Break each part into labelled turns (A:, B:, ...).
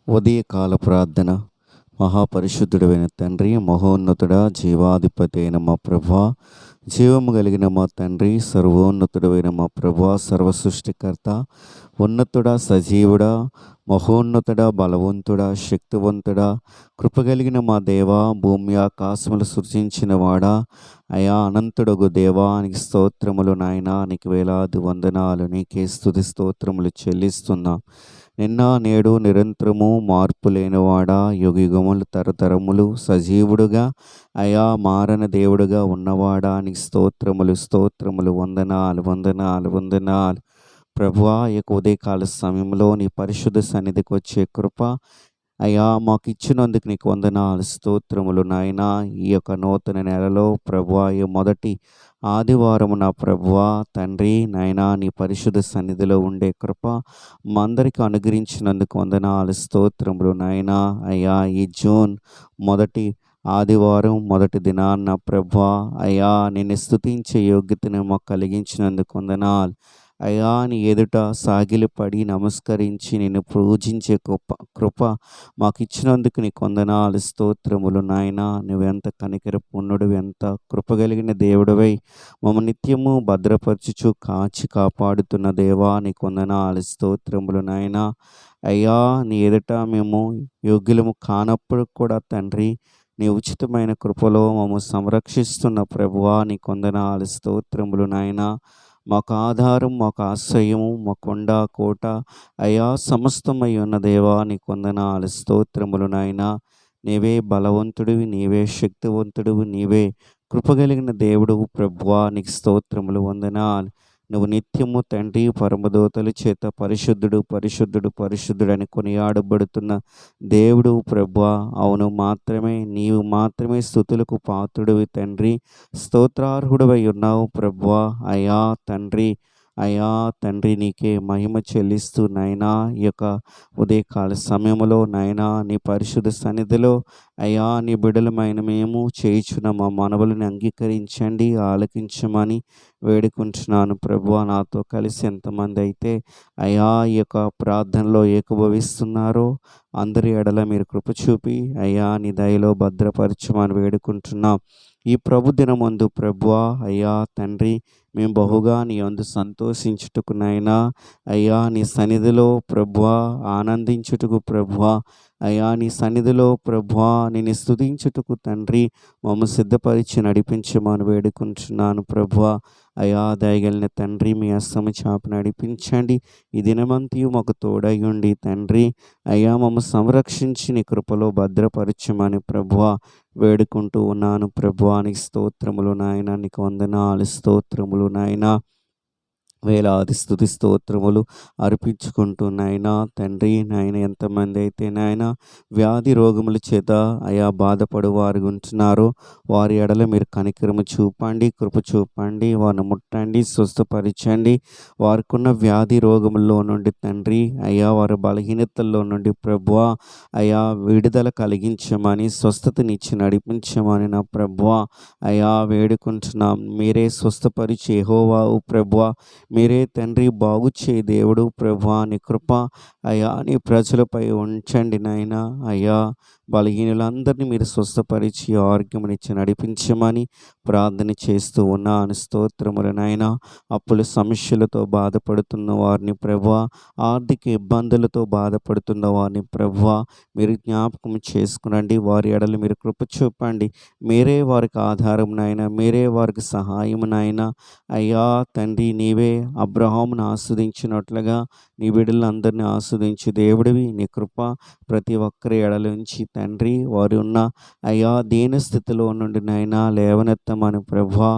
A: ఉదయకాల ప్రార్థన. మహాపరిశుద్ధుడైన తండ్రి, మహోన్నతుడా, జీవాధిపతి అయిన మా ప్రభువా, జీవము కలిగిన మా తండ్రి, సర్వోన్నతుడైన మా ప్రభువా, సర్వసృష్టికర్త, ఉన్నతుడా, సజీవుడా, మహోన్నతుడా, బలవంతుడా, శక్తివంతుడా, కృపగలిగిన మా దేవా, భూమి ఆకాశములు సృజించిన వాడా, అయా అనంతుడగు దేవా, నీకు స్తోత్రములు నాయనా, నీకు వేలాది వందనాలు, నీకే స్తుతి స్తోత్రములు చెల్లిస్తున్నాం. నిన్న నేడు నిరంతరము మార్పు లేనివాడా, యుగయుగములు తరతరములు సజీవుడుగా అయా మారన దేవుడుగా ఉన్నవాడా, నీకు స్తోత్రములు స్తోత్రములు, వందనాలు వందనాలు వందనాలు. ప్రభువా, ఈ యొక్క ఉదయకాల సమయంలో నీ పరిశుద్ధ సన్నిధికి వచ్చే కృప అయ్యా మాకు ఇచ్చినందుకు నీకు వందనాలు స్తోత్రములు నాయనా. ఈ యొక్క నూతన నెలలో ప్రభువా, ఈ మొదటి ఆదివారము నా ప్రభువా తండ్రి నాయనా, నీ పరిశుద్ధ సన్నిధిలో ఉండే కృప మా అందరికీ అనుగ్రహించినందుకు వందనాలు స్తోత్రములు నాయనా. అయ్యా ఈ జూన్ మొదటి ఆదివారం మొదటి దినాన్న ప్రభువా అయ్యా నిన్ను స్తుతించే యోగ్యతను మాకు కలిగించినందుకు వందనాలు. అయ్యా నీ ఎదుట సాగిలపడి నమస్కరించి నిన్ను పూజించే కృప మాకు ఇచ్చినందుకు నీకు వందనాలు స్తోత్రములు నాయనా. నువ్వెంత కనికరపూర్ణుడు, ఎంత కృపగలిగిన దేవుడవై మమ్మ నిత్యము భద్రపరచుచు కాచి కాపాడుతున్న దేవా, నీకు వందనాలు స్తోత్రములు నాయనా. అయ్యా నీ ఎదుట మేము యోగ్యులము కానప్పుడు కూడా తండ్రి, నీ ఉచితమైన కృపలో మమ్మల్ని సంరక్షిస్తున్న ప్రభువా, నీకు వందనాలు స్తోత్రములు నాయనా. మాకు ఆధారం, మాకు ఆశ్రయము, మా కొండ కోట అయా సమస్తమై ఉన్న దేవా, నీకు వందనాలు స్తోత్రములు నాయనా. నీవే బలవంతుడివి, నీవే శక్తివంతుడివి, నీవే కృపగలిగిన దేవుడు ప్రభువా, నీకు స్తోత్రములు వందనాలు. నువ్వు నిత్యము తండ్రి పరమదూతల చేత పరిశుద్ధుడు పరిశుద్ధుడు పరిశుద్ధుడు అని కొనియాడబడుతున్న దేవుడు ప్రభువా. అవును మాత్రమే, నీవు మాత్రమే స్తుతులకు పాత్రుడివి తండ్రి, స్తోత్రార్హుడవై ఉన్నావు ప్రభువా. అయా తండ్రి, అయా తండ్రి, నీకే మహిమ చెల్లిస్తూ నాయనా ఈ యొక్క ఉదయకాల సమయంలో నాయనా నీ పరిశుద్ధ సన్నిధిలో అయా నీ బిడ్డలమైన మేము చేయుచున్న మా మనవులను అంగీకరించండి, ఆలకించమని వేడుకుంటున్నాను ప్రభువా. నాతో కలిసి ఎంతమంది అయితే అయా ఈ యొక్క ప్రార్థనలో ఏకీభవిస్తున్నారో అందరి ఎడల మీరు కృప చూపి అయ్యా నీ దయలో భద్రపరచమని వేడుకుంటున్నాం. ఈ ప్రభు దినమందు ప్రభువా అయ్యా తండ్రి, మేము బహుగా నీ యందు సంతోషించుటకు నాయనా, అయ్యా నీ సన్నిధిలో ప్రభువా ఆనందించుటకు ప్రభువా, అయ్యా నీ సన్నిధిలో ప్రభువా నేను స్తుతించుటకు తండ్రి మమ్మ సిద్ధపరిచి నడిపించమని వేడుకుంటున్నాను ప్రభువా. అయా దయగలిగిన తండ్రి, మీ హస్తము చాపి నడిపించండి. ఈ దినమంతయు మాకు తోడై ఉండి తండ్రి అయ్యా మమ్మ సంరక్షించి నీ కృపలో భద్రపరచమని ప్రభువా వేడుకుంటూ ఉన్నాను ప్రభువా. నీకు స్తోత్రములు నాయనా, నీకు వందనాలు స్తోత్రములు నాయనా. వేలాది స్తుతి స్తోత్రములు అర్పించుకుంటూ నాయనా తండ్రి నాయన, ఎంతమంది అయితే నాయన వ్యాధి రోగముల చేత అయా బాధపడు వారు ఉంటున్నారో వారి ఎడల మీరు కనికరము చూపండి, కృప చూపండి, వారిని ముట్టండి, స్వస్థపరచండి. వారికి ఉన్న వ్యాధి రోగముల్లో నుండి తండ్రి అయ్యా వారి బలహీనతల్లో నుండి ప్రభువా అయా విడుదల కలిగించమని, స్వస్థతనిచ్చి నడిపించమని నా ప్రభువా అయా వేడుకుంటున్నాం. మీరే స్వస్థపరిచి యెహోవావు ప్రభువా, మీరే తండ్రి బాగు చేయి దేవుడు ప్రభువా. నీ కృప అయ్యా నీ ప్రజలపై ఉంచండి నాయనా. అయ్యా బలహీనులందరినీ మీరు స్వస్థపరిచి ఆరోగ్యమునిచ్చి నడిపించమని ప్రార్థన చేస్తూ ఉన్నాను. స్తోత్రములు నాయనా. అప్పుల సమస్యలతో బాధపడుతున్న వారిని ప్రభువా, ఆర్థిక ఇబ్బందులతో బాధపడుతున్న వారిని ప్రభువా మీరు జ్ఞాపకం చేసుకునండి. వారి ఎడలు మీరు కృప చూపండి. మీరే వారికి ఆధారం నాయన, మీరే వారికి సహాయం నాయన. అయ్యా తండ్రి, నీవే అబ్రహామును ఆస్వాదించినట్లుగా నీ బిడ్డలందరినీ ఆస్వాదించి దేవుడివి. నీ కృప ప్రతి ఒక్కరి ఎడలుంచి తండ్రి వారు ఉన్న అయ్యా దీన స్థితిలో నుండి నాయనా లేవనెత్తమని ప్రభువా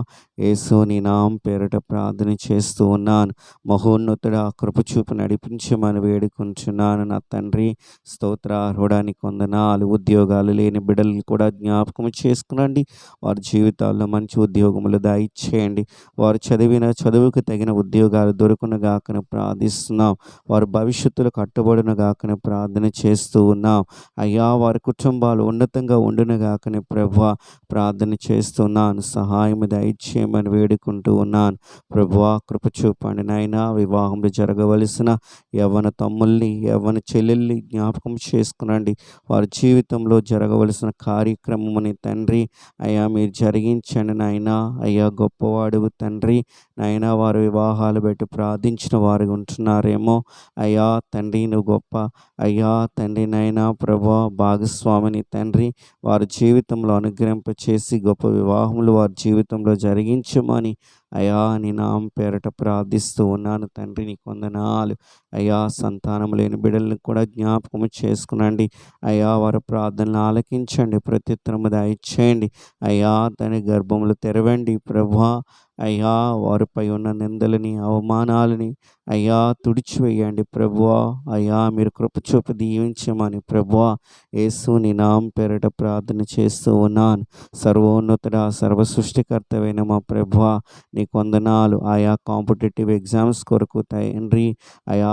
A: యేసు నీ నామం పేరిట ప్రార్థన చేస్తూ ఉన్నాను. మహోన్నతుడా కృప చూపు నడిపించమని వేడుకుంటున్నాను నా తండ్రి. స్తోత్రార్హుడానికి వందనాలు. ఉద్యోగాలు లేని బిడ్డలు కూడా జ్ఞాపకం చేసుకునండి. వారి జీవితాల్లో మంచి ఉద్యోగములు దయచేయండి. వారు చదివిన చదువుకు తగిన ఉద్యోగాలు దొరుకును గాకని ప్రార్థిస్తున్నాం. వారి భవిష్యత్తులో కట్టుబడిన గాకని ప్రార్థన చేస్తూ ఉన్నాం. అయ్యా వారు కుటుంబాలు ఉన్నతంగా ఉండునుగాకని ప్రభువా ప్రార్థన చేస్తున్నాను. సహాయం దయచేయమని వేడుకుంటూ ఉన్నాను. ప్రభువా కృప చూపండి నాయనా. వివాహంలో జరగవలసిన యవ్వన తమ్ముల్ని, యవ్వన చెల్లెల్ని జ్ఞాపకం చేసుకునండి. వారి జీవితంలో జరగవలసిన కార్యక్రమముని తండ్రి అయ్యా మీరు జరిగించండి నాయనా. అయ్యా గొప్పవాడువు తండ్రి. నాయనా వారి వివాహాలు పెట్టి ప్రార్థించిన వారు ఉంటున్నారేమో అయ్యా తండ్రి. నువ్వు గొప్ప అయ్యా తండ్రి నాయనా ప్రభువా భాగస్వామిని తండ్రి వారి జీవితంలో అనుగ్రహింపచేసి గొప్ప వివాహములు వారి జీవితంలో జరిగించమని అయ్యా నీ నామం పేరట ప్రార్థిస్తూ ఉన్నాను తండ్రి. నీకు వందనాలు అయ్యా. సంతానం లేని బిడ్డలను కూడా జ్ఞాపకము చేసుకునండి అయ్యా. వారి ప్రార్థనలు ఆలకించండి, ప్రత్యుత్తరము దయచేయండి అయ్యా. తన గర్భములు తెరవండి ప్రభువా అయ్యా. వారిపై ఉన్న నిందలని, అవమానాలని అయ్యా తుడిచివేయండి ప్రభువా అయ్యా. మీరు కృప చూపి దీవించమని ప్రభువా యేసు నీ నామం పేరట ప్రార్థన చేస్తూ ఉన్నాను. సర్వోన్నతుడ సర్వ సృష్టికర్తవైన మా ప్రభువా నీకు వందనాలు. ఆయా కాంపిటేటివ్ ఎగ్జామ్స్ కొరకు తండ్రి అయా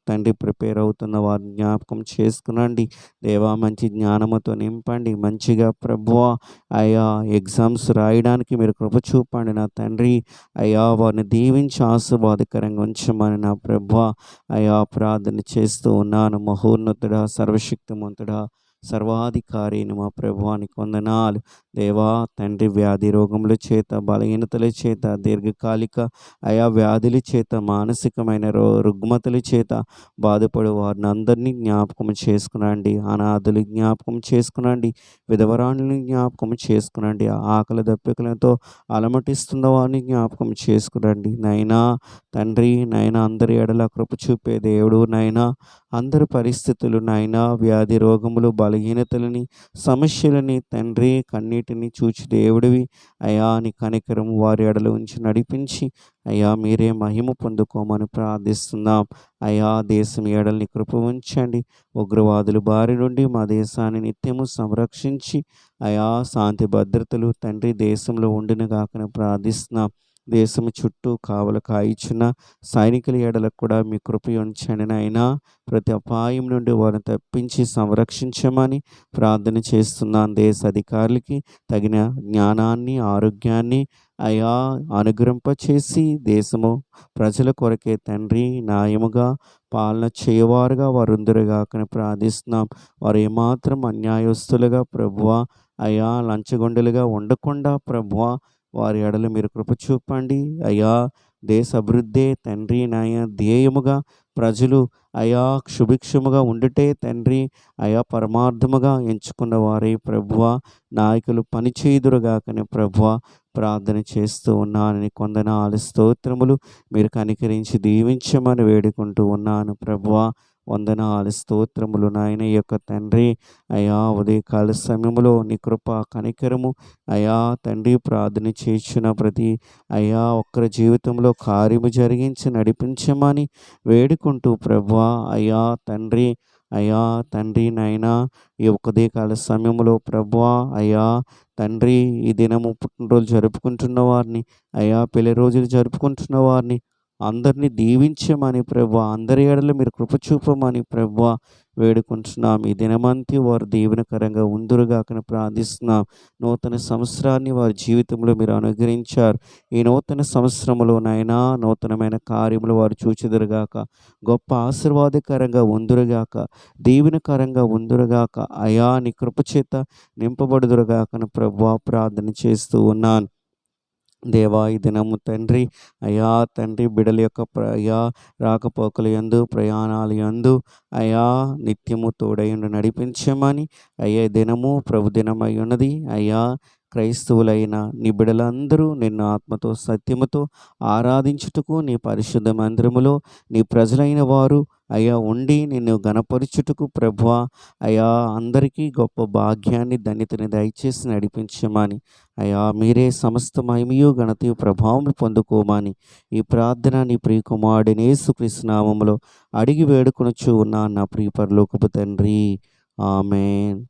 A: తండ్రి ప్రిపేర్ అవుతున్న వారిని జ్ఞాపకం చేసుకునండి దేవా. మంచి జ్ఞానముతో నింపండి మంచిగా ప్రభువా అయ్యా. ఎగ్జామ్స్ రాయడానికి మీరు కృప చూపండి నా తండ్రి అయ్యా. వారిని దీవించి ఆశీర్వాదకరంగా ఉంచమని నా ప్రభువా అయ్యా ప్రార్థన చేస్తూ ఉన్నాను. మహోన్నతుడా సర్వశక్తిమంతుడా సర్వాధికారి మా ప్రభువానికి వందనాలు దేవా తండ్రి. వ్యాధి రోగముల చేత, బలహీనతల చేత, దీర్ఘకాలిక అయా వ్యాధుల చేత, మానసికమైన రుగ్మతల చేత బాధపడే వారిని అందరినీ జ్ఞాపకం చేసుకునండి. అనాథులు జ్ఞాపకం చేసుకునండి, విధవరాణుని జ్ఞాపకం చేసుకునండి, ఆకలి దప్పికలతో అలమటిస్తున్న వారిని జ్ఞాపకం చేసుకునండి నైనా తండ్రి. నైనా అందరి ఎడల కృప చూపే దేవుడు నైనా. అందరి పరిస్థితులు నైనా వ్యాధి రోగములు బలహీనతలని సమస్యలని తండ్రి కన్నీటిని చూచి దేవుడివి అయా. నీ కనికరము వారి ఎడల ఉంచి నడిపించి అయ్యా మీరే మహిమ పొందుకోమని ప్రార్థిస్తున్నాం అయ్యా. దేశం ఎడల్ని కృప ఉంచండి. ఉగ్రవాదుల బారి నుండి మా దేశాన్ని నిత్యము సంరక్షించి అయా శాంతి భద్రతలు తండ్రి దేశంలో ఉండిన కాకని ప్రార్థిస్తున్నాం. దేశము చుట్టూ కావలు కాయిచున్న సైనికుల ఎడలకు కూడా మీ కృప ఉంచండి నాయనా. ప్రతి అపాయం నుండి వారిని తప్పించి సంరక్షించమని ప్రార్థన చేస్తున్నాను. దేశ అధికారులకి తగిన జ్ఞానాన్ని, ఆరోగ్యాన్ని అయా అనుగ్రహింపచేసి దేశము ప్రజల కొరకే తండ్రి న్యాయముగా పాలన చేయవారుగా వారు ఉందరుగాకని ప్రార్థిస్తున్నాం. వారు ఏమాత్రం అన్యాయస్తులుగా ప్రభువా అయా లంచగొండలుగా ఉండకుండా ప్రభువా వారి ఎడలు మీరు కృప చూపండి అయ్యా. దేశ అభివృద్ధే తండ్రి నాయ ధ్యేయముగా ప్రజలు అయా సుభిక్షముగా ఉండుటే తండ్రి అయా పరమార్థముగా ఎంచుకున్న వారే ప్రభువా నాయకులు పనిచేయుదురుగాకని ప్రభువా ప్రార్థన చేస్తూ ఉన్నానని కొందనాలు స్తోత్రములు మీరు కనికరించి దీవించమని వేడుకుంటూ ఉన్నాను ప్రభువా. వందనాలు స్తోత్రములు నాయన. యొక్క తండ్రి అయా ఉదయకాల సమయంలో నీ కృప కనికరము అయా తండ్రి ప్రార్థన చేసిన ప్రతి అయా ఒక్కరి జీవితంలో కార్యము జరిగించి నడిపించమని వేడుకుంటూ ప్రభువా అయా తండ్రి అయా తండ్రి నాయనా. ఈ ఉదయకాల సమయంలో ప్రభువా అయా తండ్రి ఈ దినము పుట్టినరోజు జరుపుకుంటున్న వారిని అయా పెళ్లి రోజులు జరుపుకుంటున్న వారిని అందరినీ దీవించమని ప్రభువా, అందరి ఎడల మీరు కృప చూపమని ప్రభువా వేడుకుంటున్నాం. ఈ దినమంతి వారు దీవెనకరంగా ఉందురుగాకని ప్రార్థిస్తున్నాం. నూతన సంవత్సరాన్ని వారి జీవితంలో మీరు అనుగ్రహించారు. ఈ నూతన సంవత్సరంలో నైనా నూతనమైన కార్యములు వారు చూచెదరుగాక, గొప్ప ఆశీర్వాదకరంగా ఉందురుగాక, దీవెనకరంగా ఉందురుగాక, అయా నీ కృపచేత నింపబడుదురుగాకని ప్రభువా ప్రార్థన చేస్తూ ఉన్నాను. దేవా ఈ దినము తండ్రి అయా తండ్రి బిడల యొక్క అయా రాకపోకలు యందు ప్రయాణాలు యందు అయా నిత్యము తోడైండు నడిపించమని అయ్యా దినము ప్రభు దినమై ఉన్నది అయ్యా. క్రైస్తవులైన నీ బిడలందరూ నిన్ను ఆత్మతో సత్యముతో ఆరాధించుటకు నీ పరిశుద్ధ మందిరములో నీ ప్రజలైన వారు అయ్యా ఉండి నిన్ను గణపరచుటకు ప్రభువా అయా అందరికీ గొప్ప భాగ్యాన్ని ధన్యతని దయచేసి నడిపించమని అయా మీరే సమస్త మహిమయు ఘనతయు ప్రభావం పొందుకోమని ఈ ప్రార్థన నీ ప్రియ కుమారుడైన యేసుక్రీస్తు నామములో అడిగి వేడుకొనుచు ఉన్నాను నా ప్రియ పరలోకపు తండ్రి. ఆమేన్.